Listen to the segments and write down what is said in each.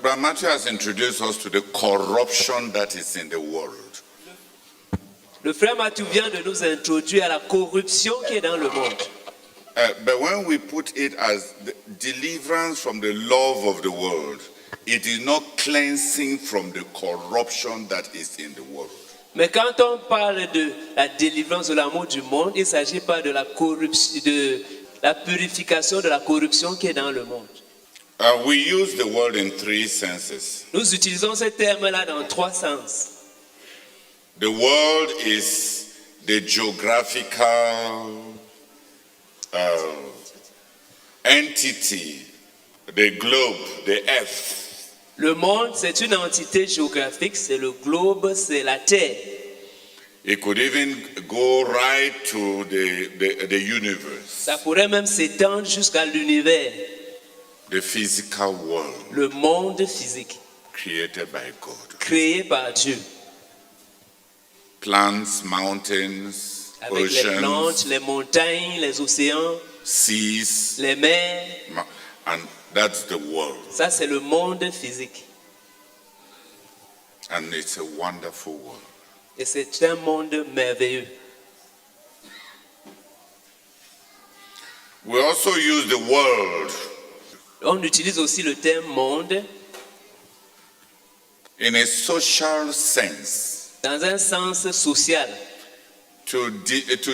Brother Matthew has introduced us to the corruption that is in the world. Le frère Mathieu vient de nous introduire à la corruption qui est dans le monde. But when we put it as the deliverance from the love of the world, it is not cleansing from the corruption that is in the world. Mais quand on parle de la délivrance de l'amour du monde, il ne s'agit pas de la corruption, de la purification de la corruption qui est dans le monde. We use the word in three senses. Nous utilisons ce terme-là dans trois sens. The world is the geographical entity, the globe, the earth. Le monde, c'est une entité géographique, c'est le globe, c'est la terre. It could even go right to the universe, Ça pourrait même s'étendre jusqu'à l'univers, the physical world le monde physique, created by God. créé par Dieu. Plants, mountains, Avec les plantes, oceans, les montagnes, les océans, seas, les mers. and that's the world. Ça, c'est le monde physique. And it's a wonderful world. Et c'est un monde merveilleux. We also use the world On utilise aussi le terme monde in a social sense dans un sens social to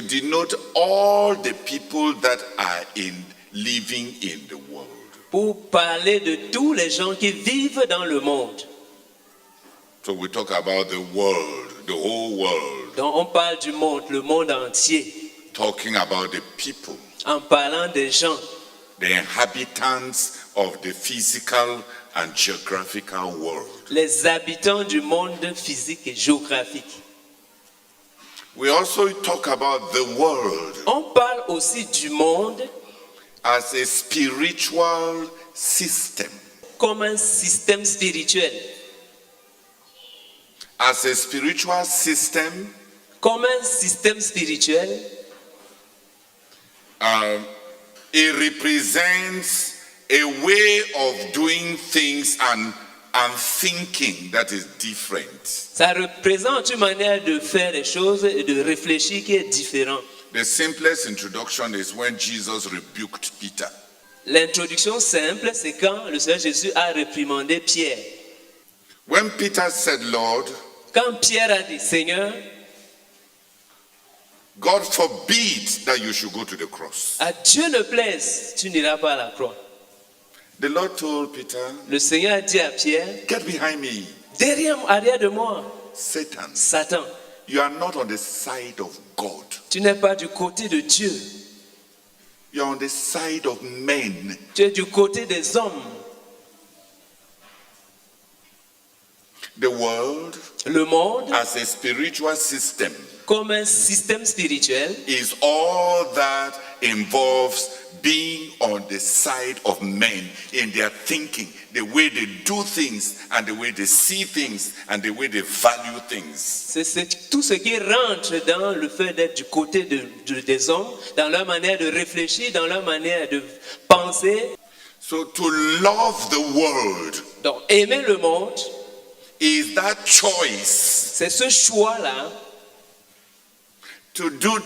denote all the people that are living in the world. pour parler de tous les gens qui vivent dans le monde. So we talk about the world, the whole world, Donc on parle du monde, le monde entier, talking about the people, en parlant des gens, the inhabitants of the physical and geographical world. les habitants du monde physique et géographique. We also talk about the world On parle aussi du monde as a spiritual system, comme un système spirituel. as a spiritual system. Comme un système spirituel, It represents a way of doing things and thinking that is different. ça représente une manière de faire les choses et de réfléchir qui est différente. The simplest introduction is when Jesus rebuked Peter. L'introduction simple, c'est quand le Seigneur Jésus a réprimandé Pierre. When Peter said, Lord, Quand Pierre a dit, Seigneur, God forbid that you should go to the cross. à Dieu ne plaise, tu n'iras pas à la croix. The Lord told Peter, Le Seigneur a dit à Pierre, get behind me, arrière de moi, Satan. Satan, You are not on the side of God. tu n'es pas du côté de Dieu, You are on the side of men. tu es du côté des hommes. The world, Le monde, as a spiritual system, comme un système spirituel, is all that involves being on the side of men in their thinking, the way they do things and the way they see things and the way they value things. c'est tout ce qui rentre dans le fait d'être du côté des hommes, dans leur manière de réfléchir, dans leur manière de penser. So to love the world Donc aimer le monde, is that choice c'est ce choix-là to do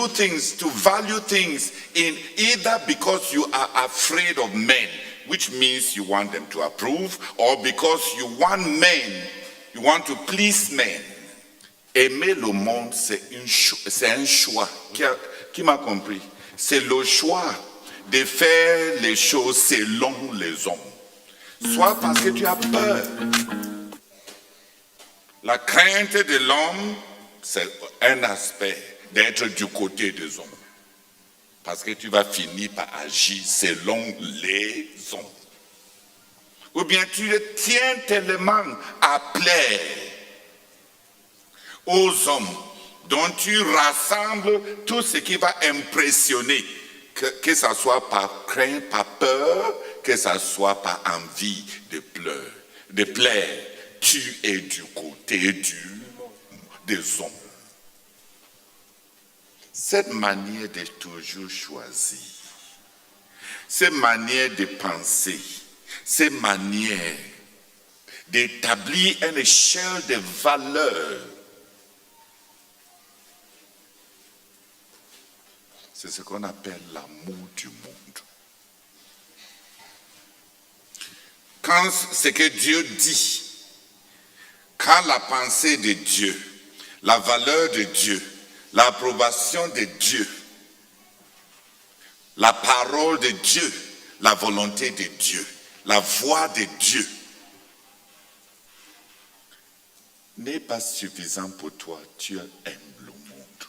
things, to value things in either because you are afraid of men, which means you want them to approve, or because you want men, you want to please men. Aimer le monde, c'est un choix. Qui m'a compris? C'est le choix de faire les choses selon les hommes. Soit parce que tu as peur. La crainte de l'homme, c'est un aspect d'être du côté des hommes. Parce que tu vas finir par agir selon les hommes. Ou bien tu tiens tellement à plaire aux hommes dont tu rassembles tout ce qui va impressionner, que ça soit par crainte, par peur, que ça soit par envie de plaire. tu es du côté des hommes. Cette manière de toujours choisir, cette manière de penser, cette manière d'établir une échelle de valeurs, c'est ce qu'on appelle l'amour du monde. Quand ce que Dieu dit, quand la pensée de Dieu, la valeur de Dieu, l'approbation de Dieu, la parole de Dieu, la volonté de Dieu, la voix de Dieu n'est pas suffisant pour toi, tu aimes le monde.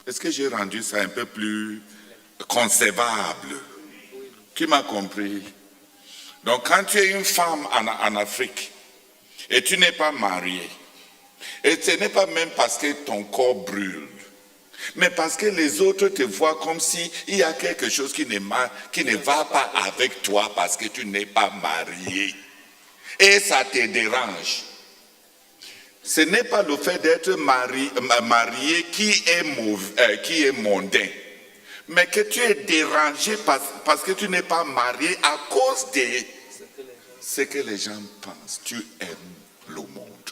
Est-ce que j'ai rendu ça un peu plus concevable? Qui m'a compris? Donc quand tu es une femme en Afrique et tu n'es pas mariée, et ce n'est pas même parce que ton corps brûle, mais parce que les autres te voient comme s'il y a quelque chose qui ne va pas avec toi parce que tu n'es pas marié. Et ça te dérange. Ce n'est pas le fait d'être marié qui est mondain, mais que tu es dérangé parce que tu n'es pas marié à cause de ce que les gens pensent. Tu aimes le monde.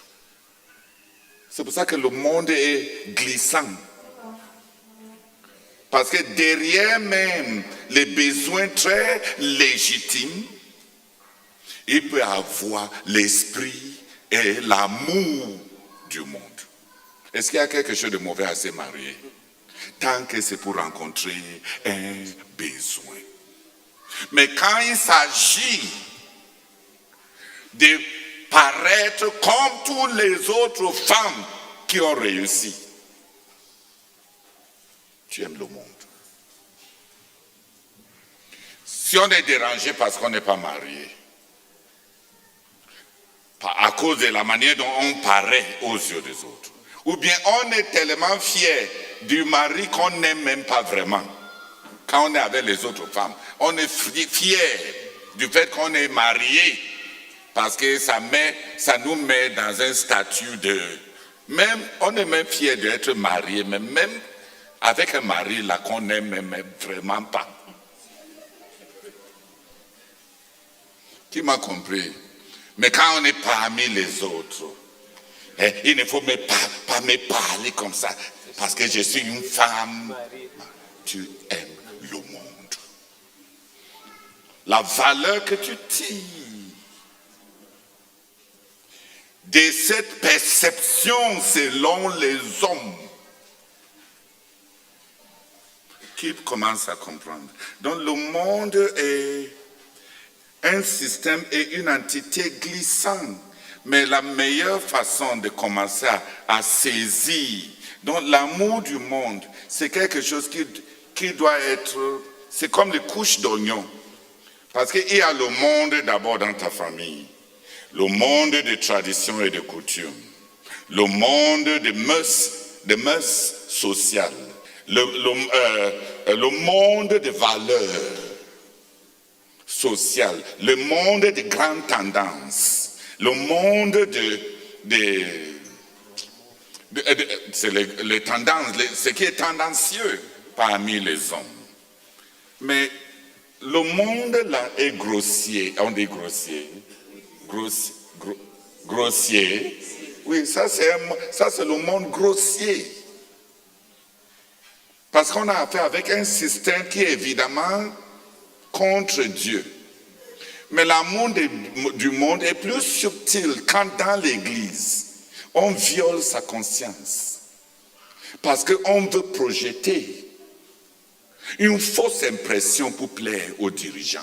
C'est pour ça que le monde est glissant. Parce que derrière même les besoins très légitimes, il peut avoir l'esprit et l'amour du monde. Est-ce qu'il y a quelque chose de mauvais à se marier? Tant que c'est pour rencontrer un besoin. Mais quand il s'agit de paraître comme toutes les autres femmes qui ont réussi, tu aimes le monde. Si on est dérangé parce qu'on n'est pas marié, à cause de la manière dont on paraît aux yeux des autres, ou bien on est tellement fier du mari qu'on n'aime même pas vraiment. Quand on est avec les autres femmes, on est fier du fait qu'on est marié, parce que ça nous met dans un statut de... on est même fier d'être marié, mais même avec un mari là qu'on n'aime même vraiment pas. Qui m'a compris? Mais quand on est parmi les autres, il ne faut pas me parler comme ça, parce que je suis une femme. Tu aimes le monde. La valeur que tu tires de cette perception selon les hommes, qui commence à comprendre. Donc le monde est un système et une entité glissante. Mais la meilleure façon de commencer à saisir, donc l'amour du monde, c'est quelque chose qui doit être, c'est comme les couches d'oignons. Parce qu'il y a le monde d'abord dans ta famille, le monde des traditions et des coutumes, le monde des mœurs sociales, le monde des valeurs sociales, le monde des grandes tendances, le monde c'est les tendances, ce qui est tendancieux parmi les hommes. Mais le monde là est grossier, on dit grossier, grossier. Oui, ça c'est le monde grossier. Parce qu'on a affaire avec un système qui est évidemment contre Dieu. Mais l'amour du monde est plus subtil quand dans l'église, on viole sa conscience. Parce qu'on veut projeter une fausse impression pour plaire aux dirigeants.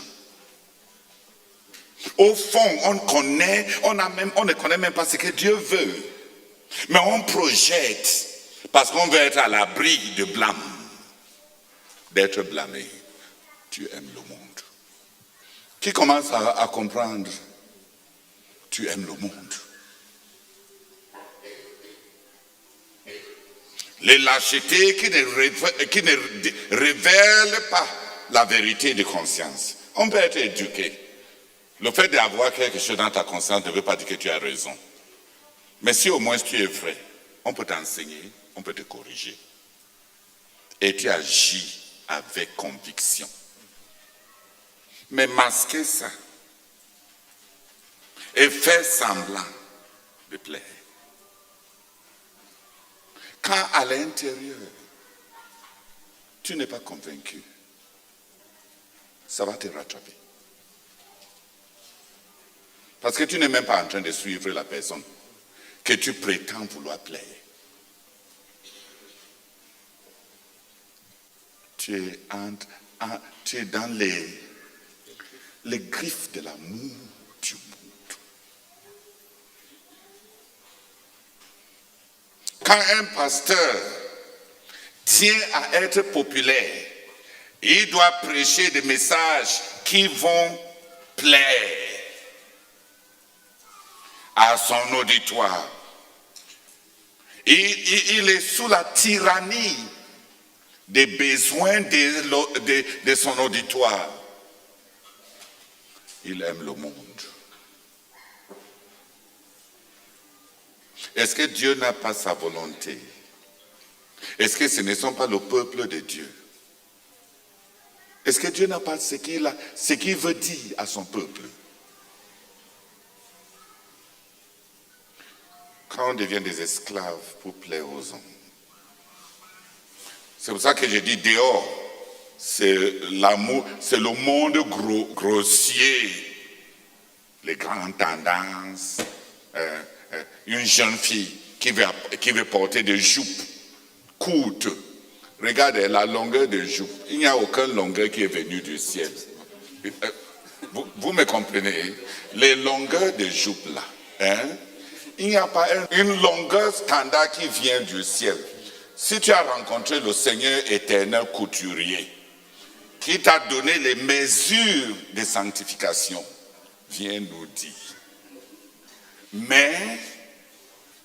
Au fond, on ne connaît même pas ce que Dieu veut. Mais on projette parce qu'on veut être à l'abri de blâme. D'être blâmé. Tu aimes le monde. Qui commence à comprendre? Tu aimes le monde. Les lâchetés qui ne révèlent pas la vérité de conscience. On peut être éduqué. Le fait d'avoir quelque chose dans ta conscience ne veut pas dire que tu as raison. Mais si au moins tu es vrai, on peut t'enseigner, on peut te corriger. Et tu agis avec conviction. Mais masquer ça et faire semblant de plaire. Quand à l'intérieur, tu n'es pas convaincu, ça va te rattraper. Parce que tu n'es même pas en train de suivre la personne que tu prétends vouloir plaire. Tu es dans les griffes de l'amour du monde. Quand un pasteur tient à être populaire, il doit prêcher des messages qui vont plaire à son auditoire. Il est sous la tyrannie des besoins de son auditoire. Il aime le monde. Est-ce que Dieu n'a pas sa volonté? Est-ce que ce ne sont pas le peuple de Dieu? Est-ce que Dieu n'a pas ce qu'il veut dire à son peuple? Quand on devient des esclaves pour plaire aux hommes. C'est pour ça que je dis dehors, c'est l'amour, c'est le monde grossier, les grandes tendances, une jeune fille qui veut porter des jupes courtes. Regardez la longueur des jupes. Il n'y a aucune longueur qui est venue du ciel. Vous me comprenez? Les longueurs des jupes là, il n'y a pas une longueur standard qui vient du ciel. Si tu as rencontré le Seigneur éternel couturier, qui t'a donné les mesures de sanctification, viens nous dire. Mais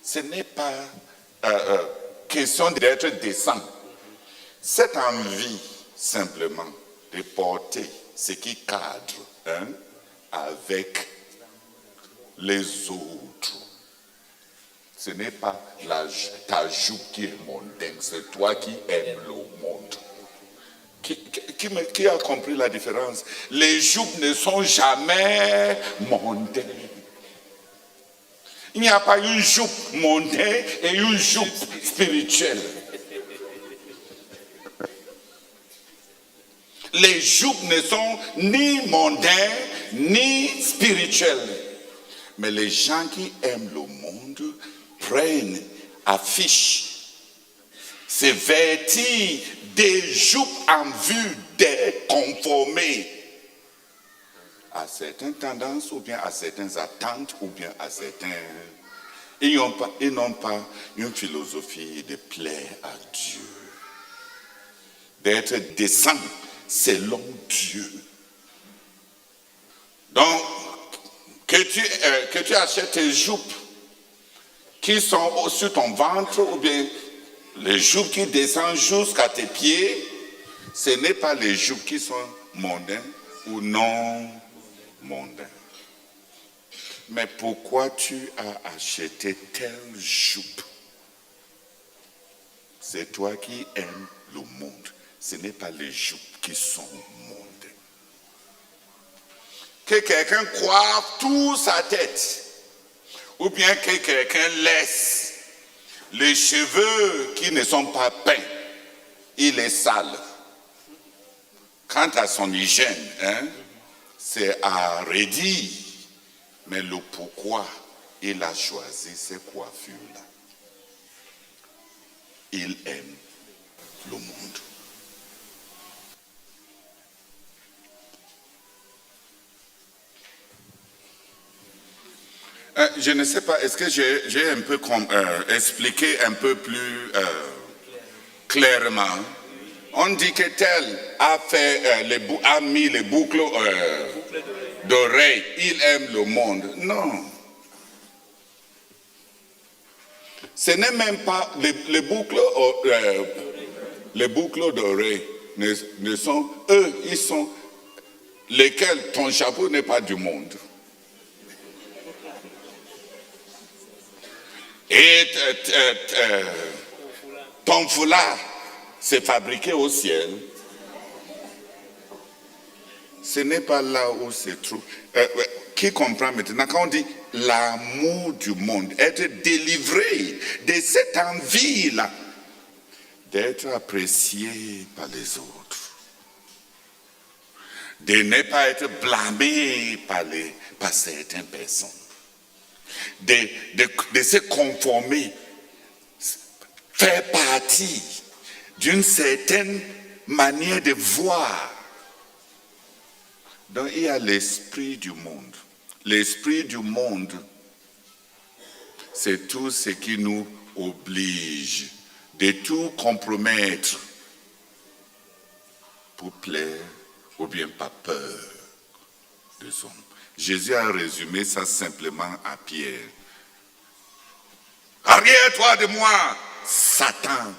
ce n'est pas question d'être décent. Cette envie simplement de porter ce qui cadre avec les autres. Ce n'est pas ta jupe qui est mondaine, c'est toi qui aimes le monde. Qui a compris la différence? Les jupes ne sont jamais mondaines. Il n'y a pas une jupe mondaine et une jupe spirituelle. Les jupes ne sont ni mondaines ni spirituelles. Mais les gens qui aiment le monde prennent, affichent, se vêtir des jupes en vue de conformer à certaines tendances ou bien à certaines attentes ou bien à certains... Ils n'ont pas une philosophie de plaire à Dieu, d'être décent selon Dieu. Donc, que tu achètes tes jupes qui sont sur ton ventre ou bien les jupes qui descendent jusqu'à tes pieds, ce n'est pas les jupes qui sont mondaines ou non mondaines. Mais pourquoi tu as acheté telle jupe? C'est toi qui aimes le monde. Ce n'est pas les jupes qui sont mondaines. Que quelqu'un coiffe toute sa tête, ou bien que quelqu'un laisse les cheveux qui ne sont pas peints, il est sale. Quant à son hygiène, c'est à redire. Mais le pourquoi il a choisi ces coiffures-là. Il aime le monde. Je ne sais pas, est-ce que j'ai un peu expliqué un peu plus clairement? On dit que tel a mis les boucles d'oreilles, il aime le monde. Non. Ce n'est même pas les boucles d'oreilles ne sont eux, ils sont lesquels ton chapeau n'est pas du monde. Et ton foulard, c'est fabriqué au ciel. Ce n'est pas là où se trouve. Qui comprend maintenant quand on dit l'amour du monde, être délivré de cette envie-là, d'être apprécié par les autres, de ne pas être blâmé par certaines personnes, de se conformer, faire partie d'une certaine manière de voir. Donc il y a l'esprit du monde. L'esprit du monde, c'est tout ce qui nous oblige de tout compromettre pour plaire ou bien par peur des hommes. Jésus a résumé ça simplement à Pierre. Arrière-toi de moi, Satan.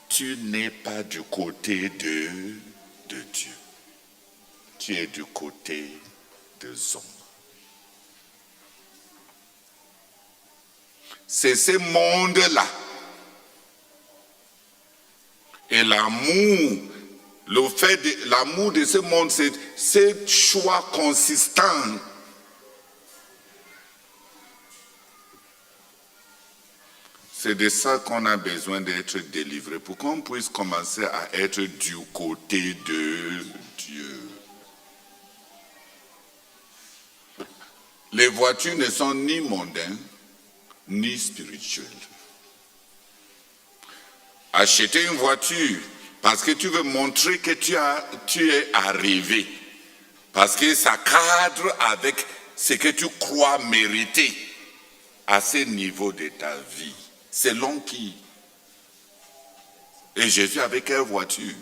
Tu n'es pas du côté de Dieu. Tu es du côté des hommes. C'est ce monde-là. Et l'amour, l'amour de ce monde, c'est ce choix consistant. C'est de ça qu'on a besoin d'être délivré pour qu'on puisse commencer à être du côté de Dieu. Les voitures ne sont ni mondaines, ni spirituelles. Acheter une voiture parce que tu veux montrer que tu es arrivé, parce que ça cadre avec ce que tu crois mériter à ce niveau de ta vie. Selon qui? Et Jésus avait quelle voiture?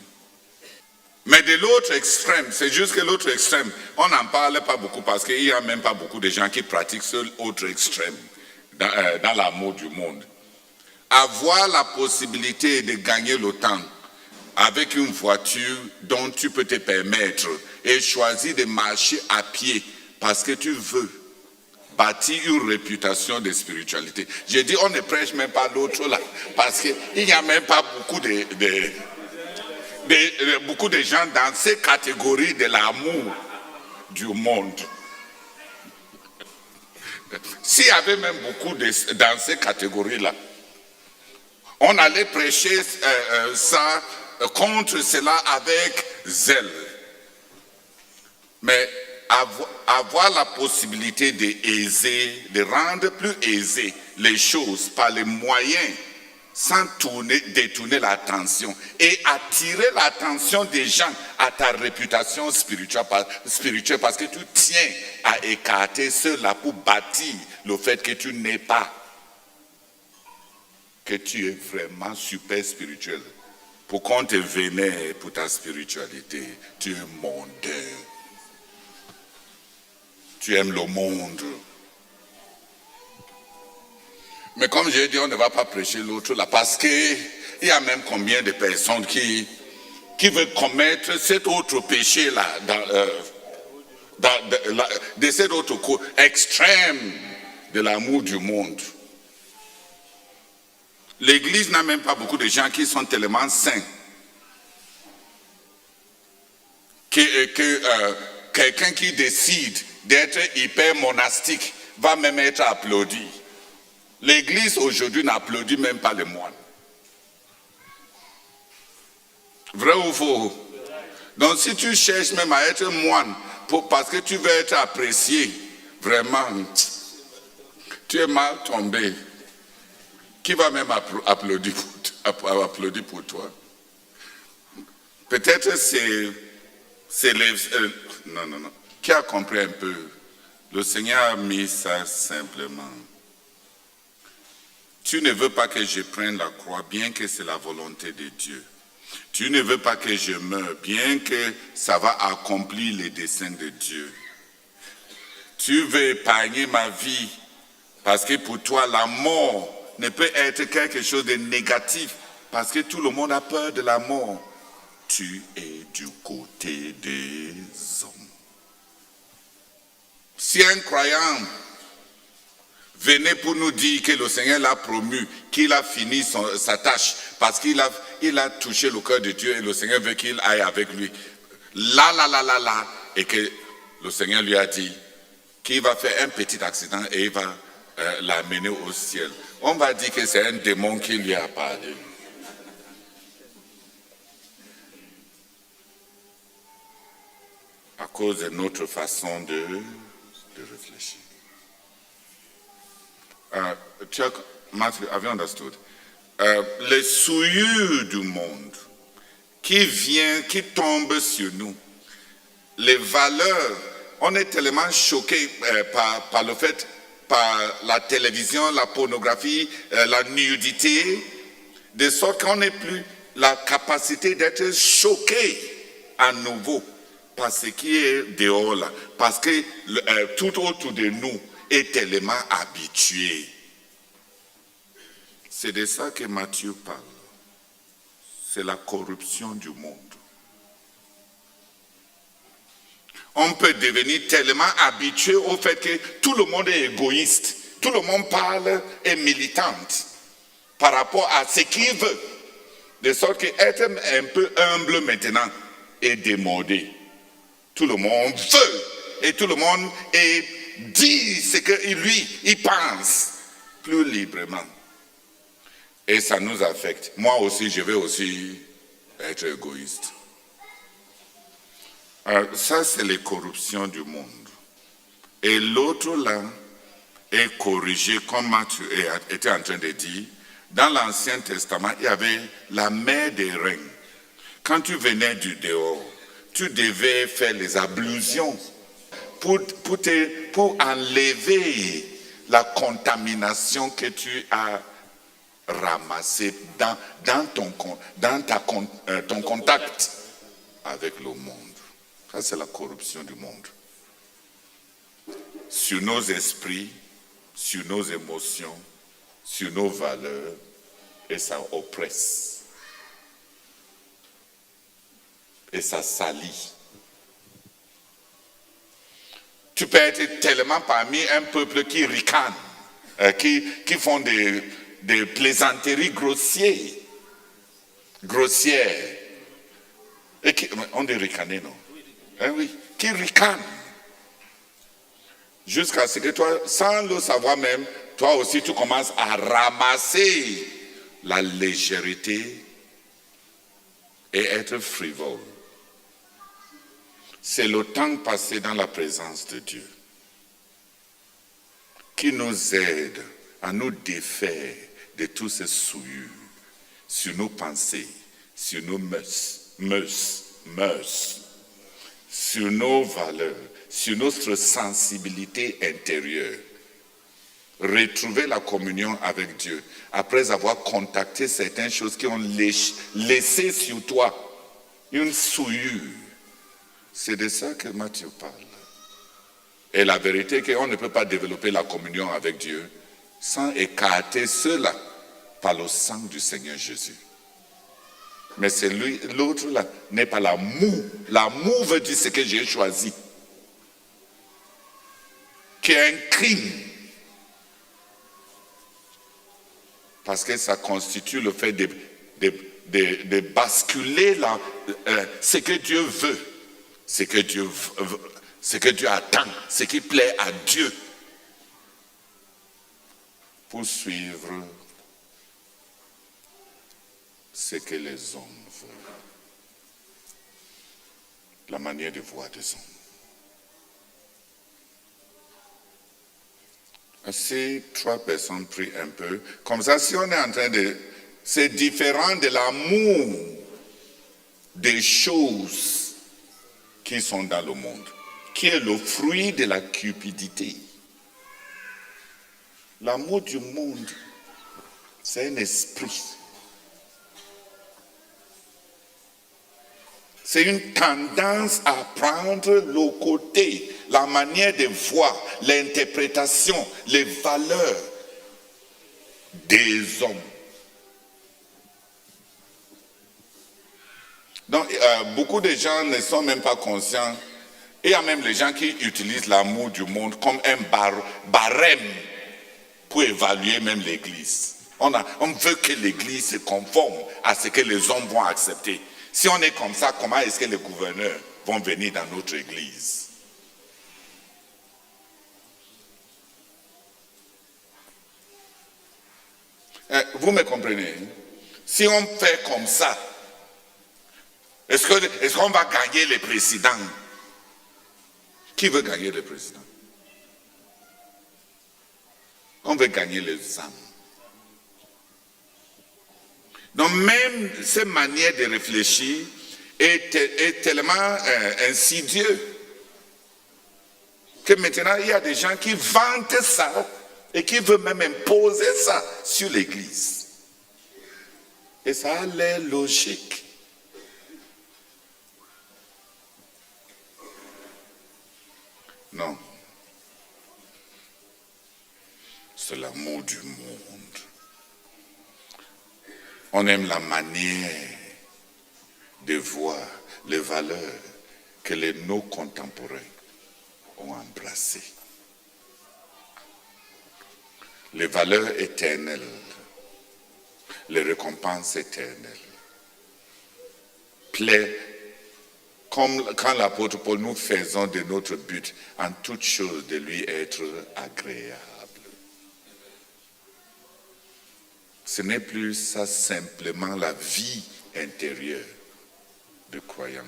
Mais de l'autre extrême, c'est juste que l'autre extrême, on n'en parle pas beaucoup parce qu'il n'y a même pas beaucoup de gens qui pratiquent ce autre extrême dans l'amour du monde. Avoir la possibilité de gagner le temps avec une voiture dont tu peux te permettre et choisir de marcher à pied parce que tu veux bâtir une réputation de spiritualité. J'ai dit, on ne prêche même pas l'autre là parce qu'il n'y a même pas beaucoup beaucoup de gens dans ces catégories de l'amour du monde. S'il y avait même beaucoup dans ces catégories-là, on allait prêcher ça contre cela avec zèle. Mais avoir la possibilité de rendre plus aisées les choses par les moyens sans détourner l'attention et attirer l'attention des gens à ta réputation spirituelle parce que tu tiens à écarter cela pour bâtir le fait que tu n'es pas, que tu es vraiment super spirituel. Pour qu'on te vénère pour ta spiritualité, tu es mondain. Tu aimes le monde. Mais comme j'ai dit, on ne va pas prêcher l'autre là, parce qu'il y a même combien de personnes qui veulent commettre cet autre péché-là, de cet autre extrême de l'amour du monde. L'église n'a même pas beaucoup de gens qui sont tellement saints que quelqu'un qui décide d'être hyper monastique va même être applaudi. L'église aujourd'hui n'applaudit même pas les moines. Vrai ou faux? Donc si tu cherches même à être moine parce que tu veux être apprécié, vraiment, tu es mal tombé. Qui va même applaudir pour toi? Peut-être c'est les... non. Qui a compris un peu? Le Seigneur a mis ça simplement. Tu ne veux pas que je prenne la croix, bien que c'est la volonté de Dieu. Tu ne veux pas que je meure, bien que ça va accomplir les desseins de Dieu. Tu veux épargner ma vie, parce que pour toi, la mort ne peut être quelque chose de négatif, parce que tout le monde a peur de la mort. tu es du côté des hommes. Si un croyant venait pour nous dire que le Seigneur l'a promu, qu'il a fini sa tâche, parce qu'il a touché le cœur de Dieu et le Seigneur veut qu'il aille avec lui, là, et que le Seigneur lui a dit qu'il va faire un petit accident et il va l'amener au ciel. On va dire que c'est un démon qui lui a parlé. À cause de notre façon de réfléchir. Matthew, have you understood? Les souillures du monde qui tombent sur nous, les valeurs, on est tellement choqué par le fait, par la télévision, la pornographie, la nudité, de sorte qu'on n'ait plus la capacité d'être choqué à nouveau par ce qui est dehors là, parce que tout autour de nous est tellement habitué. C'est de ça que Matthieu parle. C'est la corruption du monde. On peut devenir tellement habitué au fait que tout le monde est égoïste. Tout le monde parle et militante par rapport à ce qu'il veut. De sorte qu'être un peu humble maintenant est démodé. Tout le monde veut et tout le monde dit ce que lui, il pense plus librement. Et ça nous affecte. Moi aussi, je vais aussi être égoïste. Ça, c'est les corruptions du monde. Et l'autre là est corrigé, comme Matthieu était en train de dire. Dans l'Ancien Testament, il y avait la mer des reins. Quand tu venais du dehors, tu devais faire les ablutions pour enlever la contamination que tu as ramassée dans ton contact avec le monde. Ça, c'est la corruption du monde. Sur nos esprits, sur nos émotions, sur nos valeurs, et ça oppresse. Et ça salit. Tu peux être tellement parmi un peuple qui ricane, qui font des plaisanteries grossières. Et on dit ricaner, non? Oui, qui ricane. Jusqu'à ce que toi, sans le savoir même, toi aussi tu commences à ramasser la légèreté et être frivole. C'est le temps passé dans la présence de Dieu qui nous aide à nous défaire de tous ces souillures sur nos pensées, sur nos mœurs, sur nos valeurs, sur notre sensibilité intérieure. Retrouver la communion avec Dieu après avoir contacté certaines choses qui ont laissé sur toi une souillure. C'est de ça que Matthieu parle. Et la vérité est qu'on ne peut pas développer la communion avec Dieu sans écarter cela par le sang du Seigneur Jésus. Mais c'est l'autre là n'est pas la moue. La moue veut dire ce que j'ai choisi. Qui est un crime. Parce que ça constitue le fait de basculer ce que Dieu veut. Ce que Dieu attend, ce qui plaît à Dieu, pour suivre ce que les hommes veulent, la manière de voir des hommes. Si 3 personnes prient un peu, comme ça, si on est en train de... C'est différent de l'amour des choses qui sont dans le monde, qui est le fruit de la cupidité. L'amour du monde, c'est un esprit. C'est une tendance à prendre le côté, la manière de voir, l'interprétation, les valeurs des hommes. Donc, beaucoup de gens ne sont même pas conscients. Et il y a même les gens qui utilisent l'amour du monde comme un barème pour évaluer même l'Église. On veut que l'Église se conforme à ce que les hommes vont accepter. Si on est comme ça, comment est-ce que les gouverneurs vont venir dans notre Église? Vous me comprenez? Si on fait comme ça, est-ce qu'on va gagner les présidents? Qui veut gagner le président? On veut gagner les âmes. Donc même cette manière de réfléchir est tellement insidieux que maintenant il y a des gens qui vantent ça et qui veulent même imposer ça sur l'Église. Et ça a l'air logique. Non. C'est l'amour du monde. On aime la manière de voir les valeurs que nos contemporains ont embrassées. Les valeurs éternelles, les récompenses éternelles. Plaît, comme quand l'apôtre Paul, nous faisons de notre but en toute chose de lui être agréable. Ce n'est plus ça simplement la vie intérieure de croyants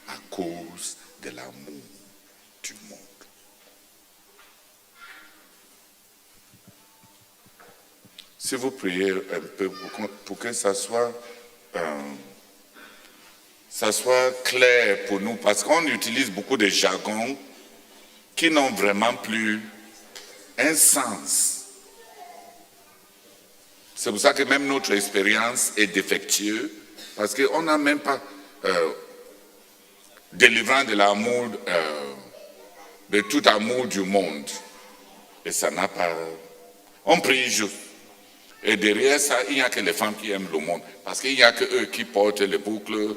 à cause de l'amour du monde. Si vous priez un peu pour que ça soit clair pour nous, parce qu'on utilise beaucoup de jargons qui n'ont vraiment plus un sens. C'est pour ça que même notre expérience est défectueuse, parce qu'on n'a même pas délivrant de l'amour, de tout amour du monde. Et ça n'a pas... On prie juste. Et derrière ça, il n'y a que les femmes qui aiment le monde. Parce qu'il n'y a que eux qui portent les boucles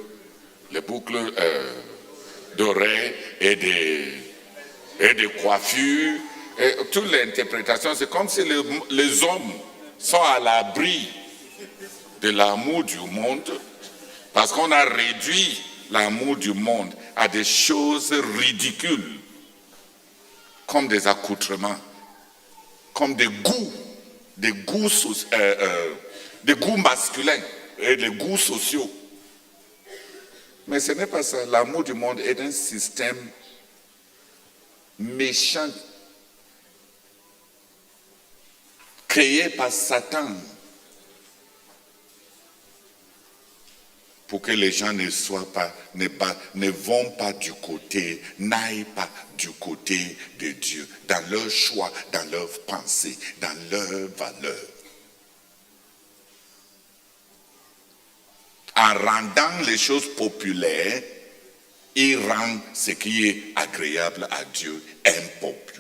d'oreilles et des coiffures. Et toute l'interprétation, c'est comme si les hommes sont à l'abri de l'amour du monde, parce qu'on a réduit l'amour du monde à des choses ridicules, comme des accoutrements, comme des goûts masculins et des goûts sociaux. Mais ce n'est pas ça. L'amour du monde est un système méchant créé par Satan pour que les gens n'aillent pas du côté de Dieu, dans leur choix, dans leurs pensées, dans leurs valeurs. En rendant les choses populaires, il rend ce qui est agréable à Dieu impopulaire.